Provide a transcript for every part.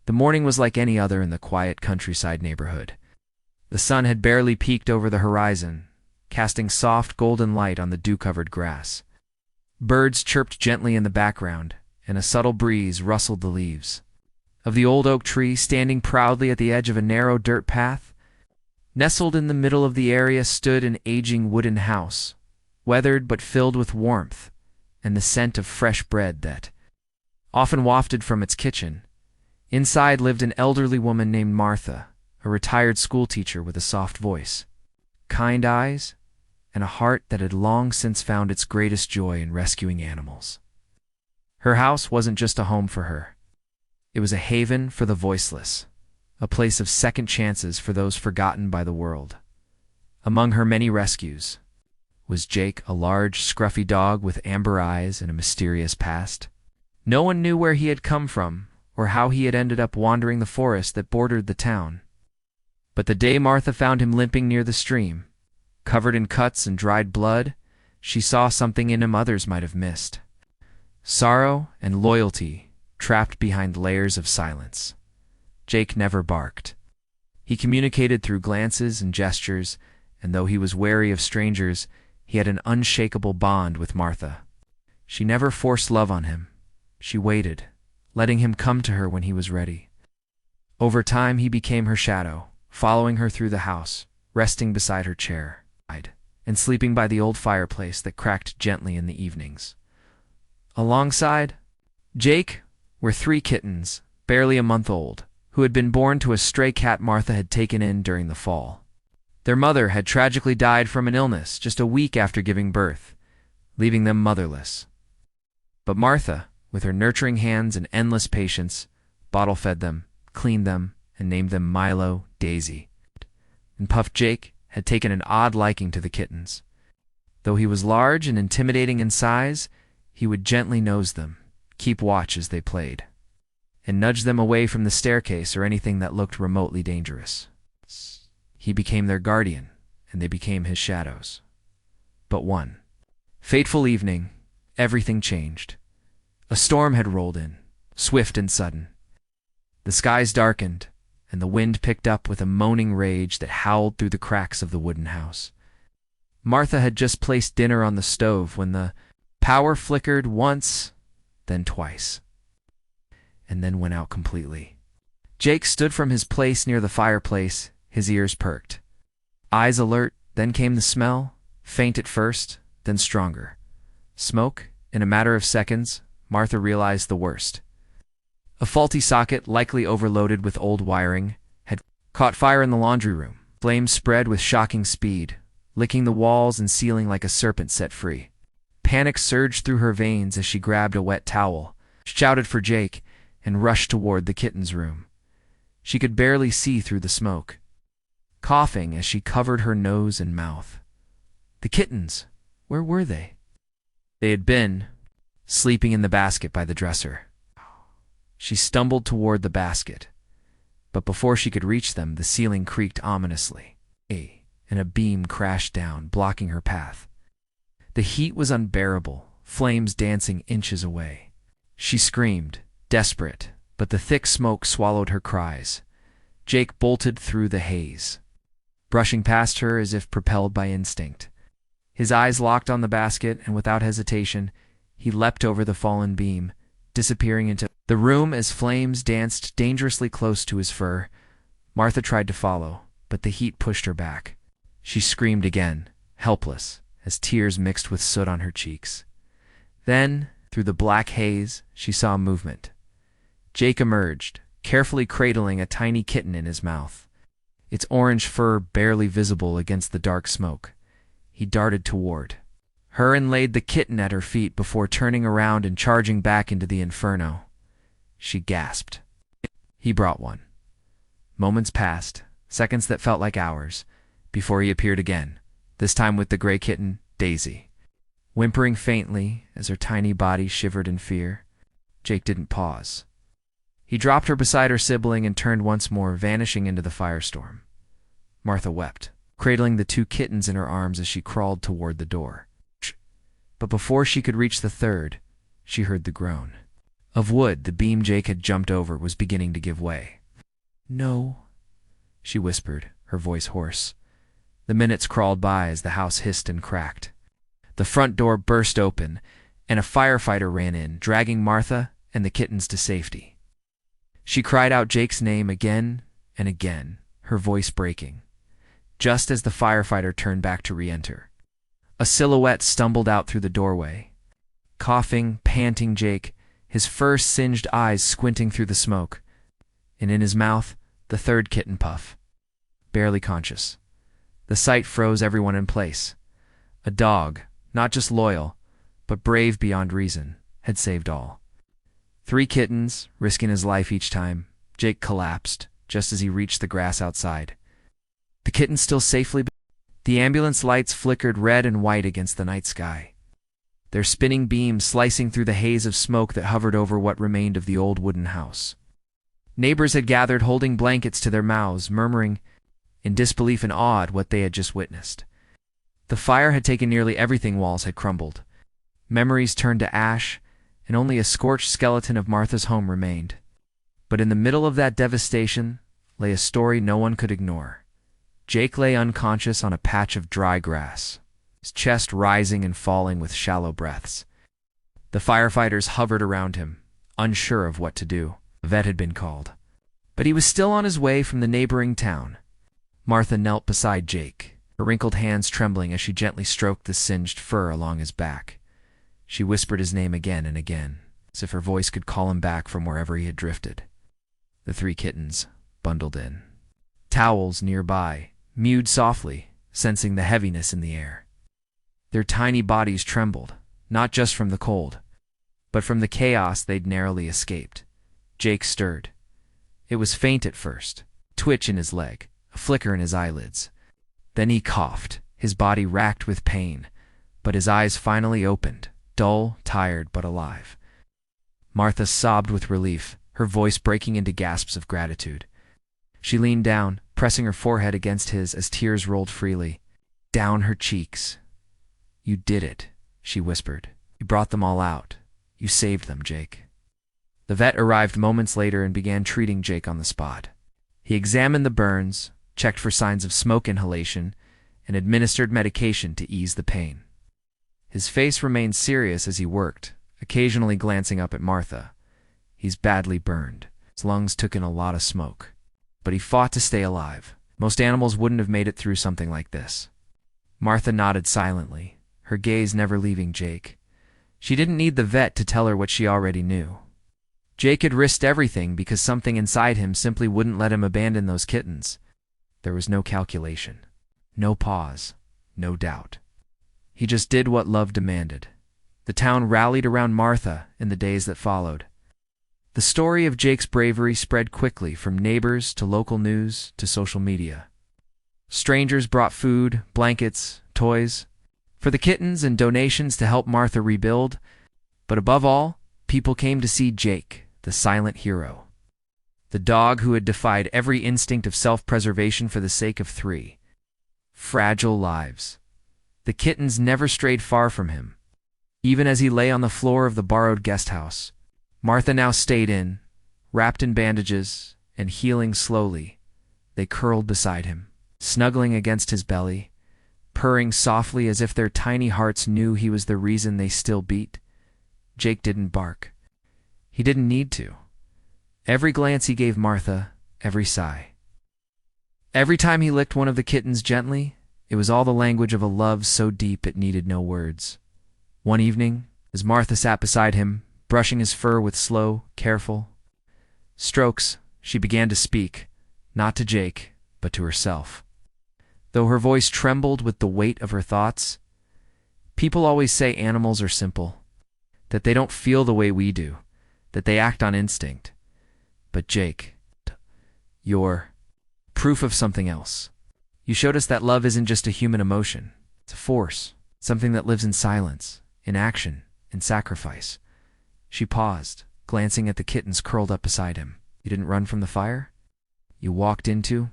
The morning was like any other in the quiet countryside neighborhood. The sun had barely peeked over the horizon, casting soft golden light on the dew-covered grass. Birds chirped gently in the background, and a subtle breeze rustled the leaves. Of the old oak tree standing proudly at the edge of a narrow dirt path, nestled in the middle of the area stood an aging wooden house, weathered but filled with warmth and the scent of fresh bread that often wafted from its kitchen. Inside lived an elderly woman named Martha, a retired schoolteacher with a soft voice, kind eyes, and a heart that had long since found its greatest joy in rescuing animals. Her house wasn't just a home for her. It was a haven for the voiceless, a place of second chances for those forgotten by the world. Among her many rescues was Jake, a large, scruffy dog with amber eyes and a mysterious past. No one knew where he had come from or how he had ended up wandering the forest that bordered the town. But the day Martha found him limping near the stream, covered in cuts and dried blood, she saw something in him others might have missed. Sorrow and loyalty trapped behind layers of silence. Jake never barked. He communicated through glances and gestures, and though he was wary of strangers, he had an unshakable bond with Martha. She never forced love on him. She waited, letting him come to her when he was ready. Over time, he became her shadow, following her through the house, resting beside her chair, and sleeping by the old fireplace that cracked gently in the evenings. Alongside Jake were 3 kittens, barely a month old, who had been born to a stray cat Martha had taken in during the fall. Their mother had tragically died from an illness just a week after giving birth, leaving them motherless. But Martha, with her nurturing hands and endless patience, bottle-fed them, cleaned them, and named them Milo, Daisy. And Puff Jake had taken an odd liking to the kittens. Though he was large and intimidating in size, he would gently nose them, keep watch as they played, and nudge them away from the staircase or anything that looked remotely dangerous. He became their guardian, and they became his shadows. But one fateful evening, everything changed. A storm had rolled in, swift and sudden. The skies darkened, and the wind picked up with a moaning rage that howled through the cracks of the wooden house. Martha had just placed dinner on the stove when the power flickered once, then twice, and then went out completely. Jake stood from his place near the fireplace, his ears perked. Eyes alert, then came the smell, faint at first, then stronger. Smoke, in a matter of seconds, Martha realized the worst. A faulty socket, likely overloaded with old wiring, had caught fire in the laundry room. Flames spread with shocking speed, licking the walls and ceiling like a serpent set free. Panic surged through her veins as she grabbed a wet towel, shouted for Jake, and rushed toward the kitten's room. She could barely see through the smoke, coughing as she covered her nose and mouth. The kittens, where were they? They had been sleeping in the basket by the dresser. She stumbled toward the basket, but before she could reach them, the ceiling creaked ominously, and a beam crashed down, blocking her path. The heat was unbearable, flames dancing inches away. She screamed, desperate, but the thick smoke swallowed her cries. Jake bolted through the haze, brushing past her as if propelled by instinct. His eyes locked on the basket, and without hesitation, he leapt over the fallen beam, disappearing into the room as flames danced dangerously close to his fur. Martha tried to follow, but the heat pushed her back. She screamed again, helpless, as tears mixed with soot on her cheeks. Then, through the black haze, she saw movement. Jake emerged, carefully cradling a tiny kitten in his mouth, its orange fur barely visible against the dark smoke. He darted toward her and laid the kitten at her feet before turning around and charging back into the inferno. She gasped. He brought one. Moments passed, seconds that felt like hours, before he appeared again, this time with the gray kitten, Daisy. Whimpering faintly as her tiny body shivered in fear, Jake didn't pause. He dropped her beside her sibling and turned once more, vanishing into the firestorm. Martha wept, cradling the 2 kittens in her arms as she crawled toward the door. But before she could reach the third, she heard the groan. of wood. The beam Jake had jumped over was beginning to give way. "No," she whispered, her voice hoarse. The minutes crawled by as the house hissed and cracked. The front door burst open, and a firefighter ran in, dragging Martha and the kittens to safety. She cried out Jake's name again and again, her voice breaking. Just as the firefighter turned back to re-enter, a silhouette stumbled out through the doorway. Coughing, panting Jake, his first singed eyes squinting through the smoke, and in his mouth, the third kitten Puff, barely conscious. The sight froze everyone in place. A dog, not just loyal, but brave beyond reason, had saved all. 3 kittens, risking his life each time. Jake collapsed just as he reached the grass outside. The kittens still safely. The ambulance lights flickered red and white against the night sky, their spinning beams slicing through the haze of smoke that hovered over what remained of the old wooden house. Neighbors had gathered, holding blankets to their mouths, murmuring in disbelief and awe at what they had just witnessed. The fire had taken nearly everything. Walls had crumbled. Memories turned to ash, and only a scorched skeleton of Martha's home remained. But in the middle of that devastation lay a story no one could ignore. Jake lay unconscious on a patch of dry grass, his chest rising and falling with shallow breaths. The firefighters hovered around him, unsure of what to do. A vet had been called, but he was still on his way from the neighboring town. Martha knelt beside Jake, her wrinkled hands trembling as she gently stroked the singed fur along his back. She whispered his name again and again, as if her voice could call him back from wherever he had drifted. The 3 kittens bundled in. Towels nearby mewed softly, sensing the heaviness in the air. Their tiny bodies trembled, not just from the cold, but from the chaos they'd narrowly escaped. Jake stirred. It was faint at first, a twitch in his leg, a flicker in his eyelids. Then he coughed, his body racked with pain, but his eyes finally opened, dull, tired, but alive. Martha sobbed with relief, her voice breaking into gasps of gratitude. She leaned down, pressing her forehead against his as tears rolled freely down her cheeks. "You did it," she whispered. "You brought them all out. You saved them, Jake." The vet arrived moments later and began treating Jake on the spot. He examined the burns, checked for signs of smoke inhalation, and administered medication to ease the pain. His face remained serious as he worked, occasionally glancing up at Martha. "He's badly burned. His lungs took in a lot of smoke. But he fought to stay alive. Most animals wouldn't have made it through something like this." Martha nodded silently, her gaze never leaving Jake. She didn't need the vet to tell her what she already knew. Jake had risked everything because something inside him simply wouldn't let him abandon those kittens. There was no calculation, no pause, no doubt. He just did what love demanded. The town rallied around Martha in the days that followed. The story of Jake's bravery spread quickly from neighbors to local news to social media. Strangers brought food, blankets, toys for the kittens and donations to help Martha rebuild. But above all, people came to see Jake, the silent hero. The dog who had defied every instinct of self-preservation for the sake of 3 fragile lives. The kittens never strayed far from him. Even as he lay on the floor of the borrowed guest house, Martha now stayed in, wrapped in bandages and healing slowly. They curled beside him, snuggling against his belly, purring softly as if their tiny hearts knew he was the reason they still beat. Jake didn't bark. He didn't need to. Every glance he gave Martha, every sigh, every time he licked one of the kittens gently, it was all the language of a love so deep it needed no words. One evening, as Martha sat beside him, brushing his fur with slow, careful strokes, she began to speak, not to Jake, but to herself. Though her voice trembled with the weight of her thoughts, people always say animals are simple, that they don't feel the way we do, that they act on instinct. But Jake, you're proof of something else. You showed us that love isn't just a human emotion. It's a force, something that lives in silence, in action, in sacrifice. She paused, glancing at the kittens curled up beside him. You didn't run from the fire? You walked into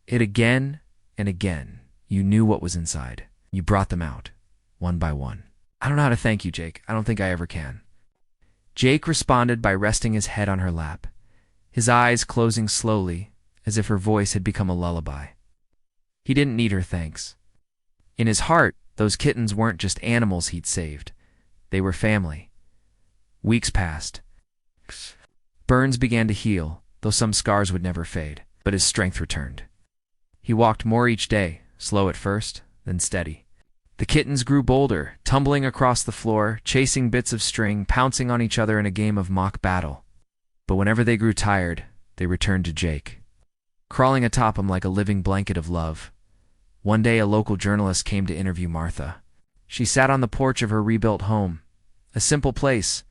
it again and again. You knew what was inside. You brought them out, one by one. I don't know how to thank you, Jake. I don't think I ever can. Jake responded by resting his head on her lap, his eyes closing slowly, as if her voice had become a lullaby. He didn't need her thanks. In his heart, those kittens weren't just animals he'd saved. They were family. Weeks passed. Burns began to heal, though some scars would never fade, but his strength returned. He walked more each day, slow at first, then steady. The kittens grew bolder, tumbling across the floor, chasing bits of string, pouncing on each other in a game of mock battle. But whenever they grew tired, they returned to Jake, crawling atop him like a living blanket of love. One day a local journalist came to interview Martha. She sat on the porch of her rebuilt home, a simple place,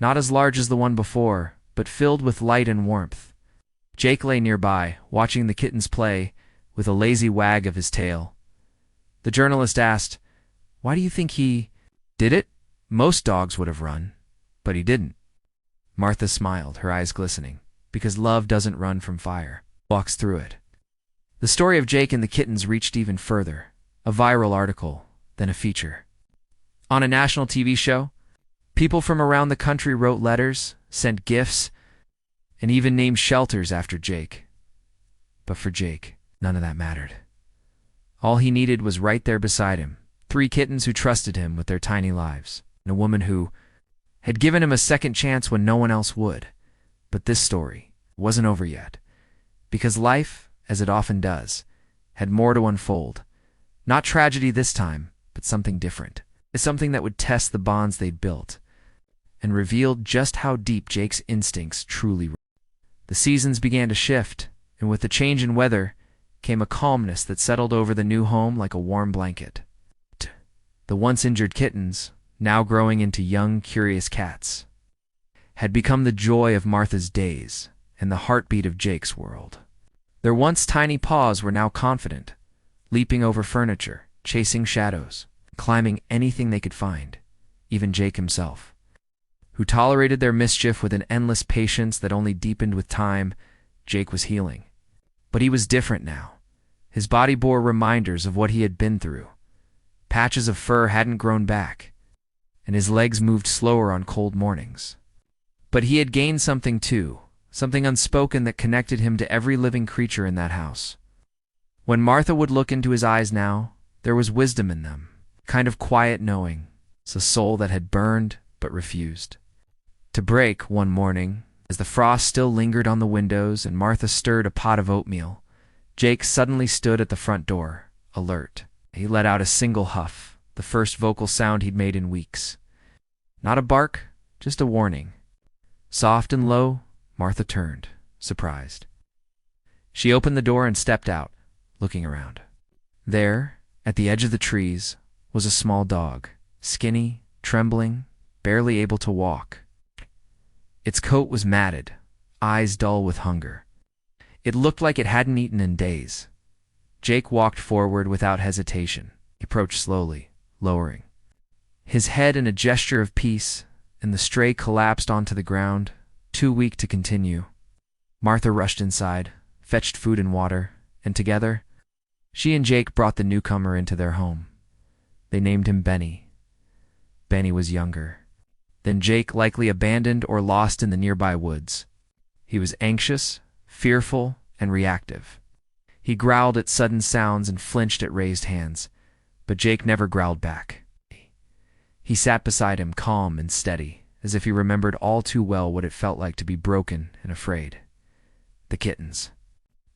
not as large as the one before, but filled with light and warmth. Jake lay nearby, watching the kittens play, with a lazy wag of his tail. The journalist asked, "Why do you think he did it? Most dogs would have run, but he didn't." Martha smiled, her eyes glistening, because love doesn't run from fire, walks through it. The story of Jake and the kittens reached even further, a viral article, then a feature. On a national TV show, people from around the country wrote letters, sent gifts, and even named shelters after Jake. But for Jake, none of that mattered. All he needed was right there beside him, 3 kittens who trusted him with their tiny lives, and a woman who had given him a second chance when no one else would. But this story wasn't over yet, because life, as it often does, had more to unfold. Not tragedy this time, but something different. Something that would test the bonds they'd built, and revealed just how deep Jake's instincts truly were. The seasons began to shift, and with the change in weather came a calmness that settled over the new home like a warm blanket. The once injured kittens, now growing into young, curious cats, had become the joy of Martha's days and the heartbeat of Jake's world. Their once tiny paws were now confident, leaping over furniture, chasing shadows, climbing anything they could find, even Jake himself, who tolerated their mischief with an endless patience that only deepened with time. Jake was healing. But he was different now. His body bore reminders of what he had been through. Patches of fur hadn't grown back, and his legs moved slower on cold mornings. But he had gained something too, something unspoken that connected him to every living creature in that house. When Martha would look into his eyes now, there was wisdom in them, kind of quiet knowing, a soul that had burned but refused to break. One morning, as the frost still lingered on the windows and Martha stirred a pot of oatmeal, Jake suddenly stood at the front door, alert. He let out a single huff, the first vocal sound he'd made in weeks. Not a bark, just a warning. Soft and low, Martha turned, surprised. She opened the door and stepped out, looking around. There, at the edge of the trees, was a small dog, skinny, trembling, barely able to walk. Its coat was matted, eyes dull with hunger. It looked like it hadn't eaten in days. Jake walked forward without hesitation. He approached slowly, lowering his head in a gesture of peace, and the stray collapsed onto the ground, too weak to continue. Martha rushed inside, fetched food and water, and together, she and Jake brought the newcomer into their home. They named him Benny. Benny was younger than Jake, likely abandoned or lost in the nearby woods. He was anxious, fearful, and reactive. He growled at sudden sounds and flinched at raised hands, but Jake never growled back. He sat beside him, calm and steady, as if he remembered all too well what it felt like to be broken and afraid. The kittens.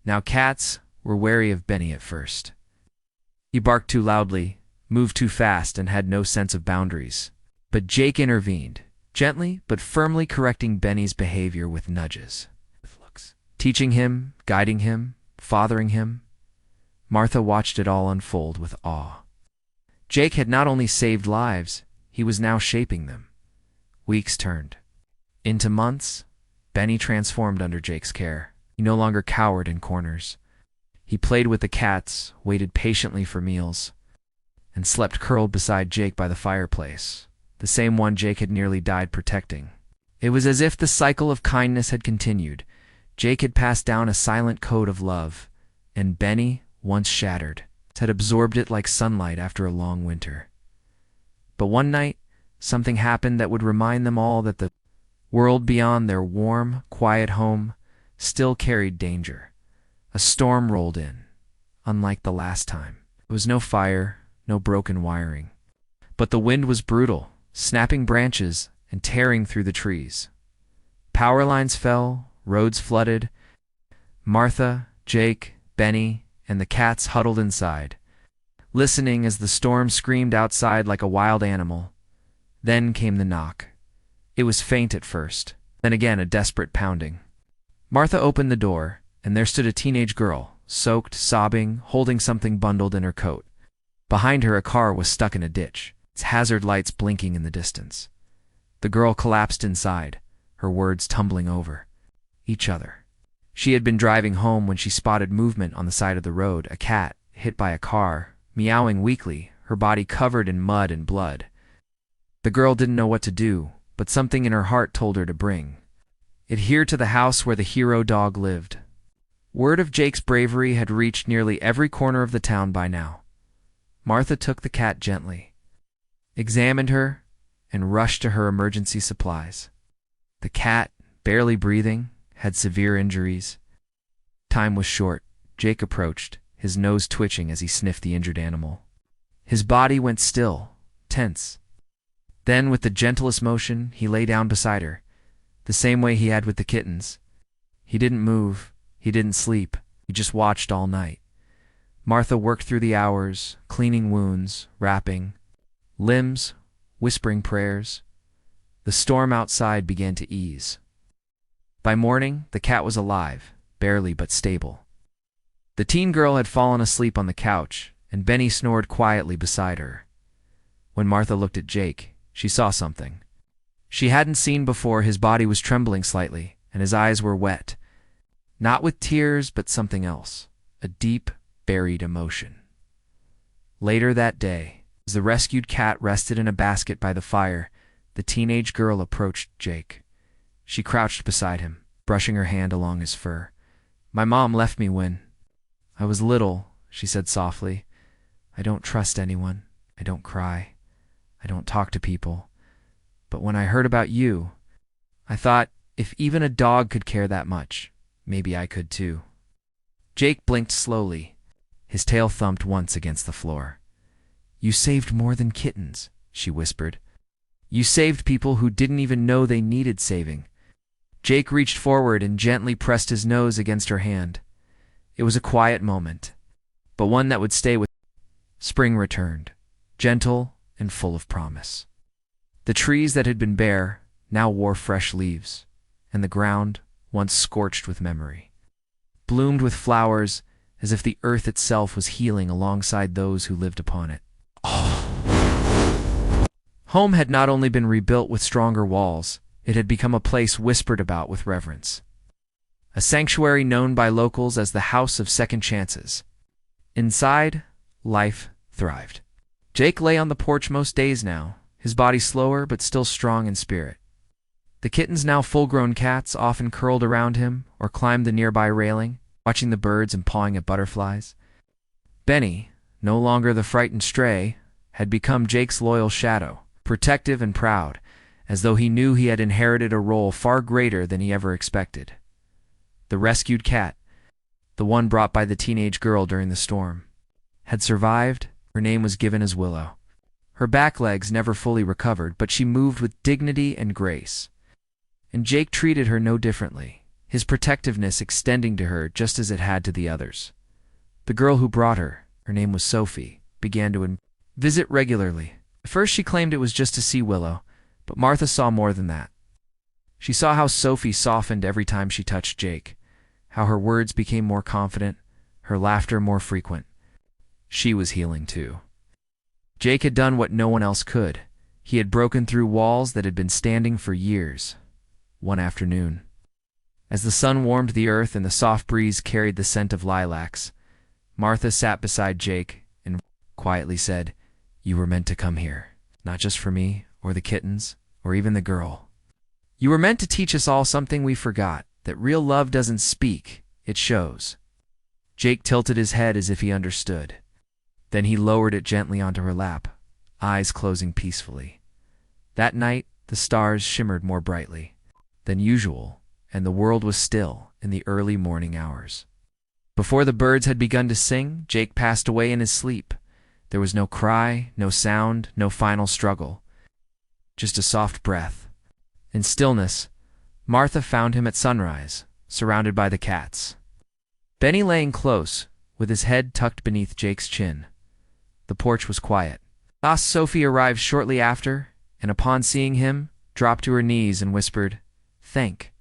Now cats were wary of Benny at first. He barked too loudly, moved too fast, and had no sense of boundaries. But Jake intervened, gently but firmly correcting Benny's behavior with nudges, with looks, teaching him, guiding him, fathering him. Martha watched it all unfold with awe. Jake had not only saved lives, he was now shaping them. Weeks turned into months. Benny transformed under Jake's care. He no longer cowered in corners. He played with the cats, waited patiently for meals, and slept curled beside Jake by the fireplace, the same one Jake had nearly died protecting. It was as if the cycle of kindness had continued. Jake had passed down a silent code of love, and Benny, once shattered, had absorbed it like sunlight after a long winter. But one night, something happened that would remind them all that the world beyond their warm, quiet home still carried danger. A storm rolled in, unlike the last time. There was no fire, no broken wiring. But the wind was brutal, snapping branches and tearing through the trees. Power lines fell, roads flooded. Martha, Jake, Benny, and the cats huddled inside, listening as the storm screamed outside like a wild animal. Then came the knock. It was faint at first, then again a desperate pounding. Martha opened the door, and there stood a teenage girl, soaked, sobbing, holding something bundled in her coat. Behind her, a car was stuck in a ditch, its hazard lights blinking in the distance. The girl collapsed inside, her words tumbling over each other. She had been driving home when she spotted movement on the side of the road, a cat hit by a car, meowing weakly, her body covered in mud and blood. The girl didn't know what to do, but something in her heart told her to bring it here to the house where the hero dog lived. Word of Jake's bravery had reached nearly every corner of the town by now. Martha took the cat gently, examined her, and rushed to her emergency supplies. The cat, barely breathing, had severe injuries. Time was short. Jake approached, his nose twitching as he sniffed the injured animal. His body went still, tense. Then, with the gentlest motion, he lay down beside her, the same way he had with the kittens. He didn't move, he didn't sleep, he just watched all night. Martha worked through the hours, cleaning wounds, wrapping limbs, whispering prayers. The storm outside began to ease. By morning, the cat was alive, barely but stable. The teen girl had fallen asleep on the couch, and Benny snored quietly beside her. When Martha looked at Jake, she saw something she hadn't seen before. His body was trembling slightly, and his eyes were wet. Not with tears, but something else, a deep, buried emotion. Later that day, as the rescued cat rested in a basket by the fire, the teenage girl approached Jake. She crouched beside him, brushing her hand along his fur. "My mom left me when I was little," she said softly. "I don't trust anyone. I don't cry. I don't talk to people. But when I heard about you, I thought if even a dog could care that much, maybe I could too." Jake blinked slowly. His tail thumped once against the floor. "You saved more than kittens," she whispered. "You saved people who didn't even know they needed saving." Jake reached forward and gently pressed his nose against her hand. It was a quiet moment, but one that would stay with him. Spring returned, gentle and full of promise. The trees that had been bare now wore fresh leaves, and the ground, once scorched with memory, bloomed with flowers as if the earth itself was healing alongside those who lived upon it. Home had not only been rebuilt with stronger walls, it had become a place whispered about with reverence. A sanctuary known by locals as the House of Second Chances. Inside, life thrived. Jake lay on the porch most days now, his body slower but still strong in spirit. The kittens, now full-grown cats, often curled around him or climbed the nearby railing, watching the birds and pawing at butterflies. Benny, no longer the frightened stray, had become Jake's loyal shadow, protective and proud, as though he knew he had inherited a role far greater than he ever expected. The rescued cat, the one brought by the teenage girl during the storm, had survived. Her name was given as Willow. Her back legs never fully recovered, but she moved with dignity and grace. And Jake treated her no differently, his protectiveness extending to her just as it had to the others. The girl who brought her name was Sophie, began to visit regularly. At first she claimed it was just to see Willow, but Martha saw more than that. She saw how Sophie softened every time she touched Jake, how her words became more confident, her laughter more frequent. She was healing too. Jake had done what no one else could. He had broken through walls that had been standing for years. One afternoon, as the sun warmed the earth and the soft breeze carried the scent of lilacs, Martha sat beside Jake and quietly said, "You were meant to come here, not just for me or the kittens or even the girl. You were meant to teach us all something we forgot, that real love doesn't speak, it shows." Jake tilted his head as if he understood. Then he lowered it gently onto her lap, eyes closing peacefully. That night, the stars shimmered more brightly. than usual, and the world was still in the early morning hours. Before the birds had begun to sing, Jake passed away in his sleep. There was no cry, no sound, no final struggle. Just a soft breath. In stillness, Martha found him at sunrise, surrounded by the cats. Benny laying close, with his head tucked beneath Jake's chin. The porch was quiet. Sophie arrived shortly after, and upon seeing him, dropped to her knees and whispered, "Thank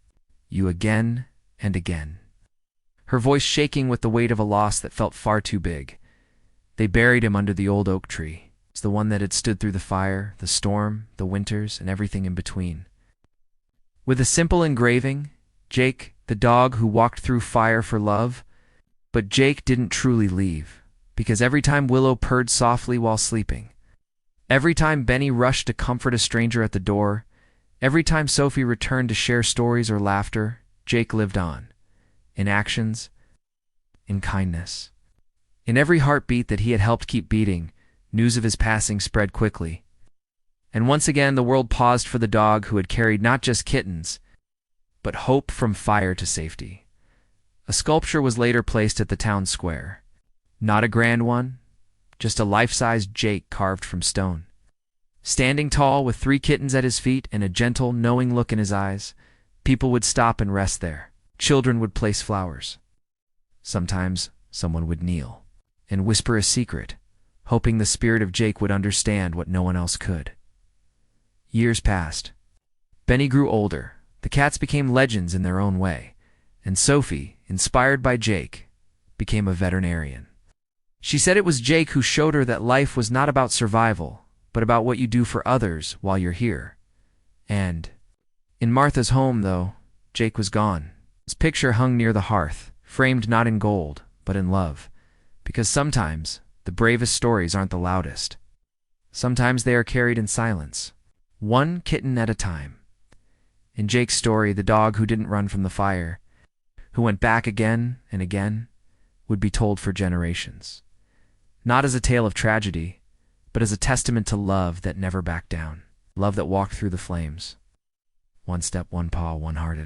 you again and again," her voice shaking with the weight of a loss that felt far too big. They buried him under the old oak tree. It's the one that had stood through the fire, the storm, the winters, and everything in between. With a simple engraving, Jake, the dog who walked through fire for love. But Jake didn't truly leave, because every time Willow purred softly while sleeping, every time Benny rushed to comfort a stranger at the door, every time Sophie returned to share stories or laughter, Jake lived on. In actions, in kindness. In every heartbeat that he had helped keep beating, news of his passing spread quickly. And once again the world paused for the dog who had carried not just kittens, but hope from fire to safety. A sculpture was later placed at the town square. Not a grand one, just a life-size Jake carved from stone. Standing tall with 3 kittens at his feet and a gentle, knowing look in his eyes, people would stop and rest there. Children would place flowers. Sometimes someone would kneel and whisper a secret, hoping the spirit of Jake would understand what no one else could. Years passed. Benny grew older. The cats became legends in their own way. And Sophie, inspired by Jake, became a veterinarian. She said it was Jake who showed her that life was not about survival, but about what you do for others while you're here. And in Martha's home, though, Jake was gone. His picture hung near the hearth, framed not in gold, but in love. Because sometimes the bravest stories aren't the loudest. Sometimes they are carried in silence, one kitten at a time. In Jake's story, the dog who didn't run from the fire, who went back again and again, would be told for generations. Not as a tale of tragedy, but as a testament to love that never backed down. Love that walked through the flames. One step, one paw, one heart at a time.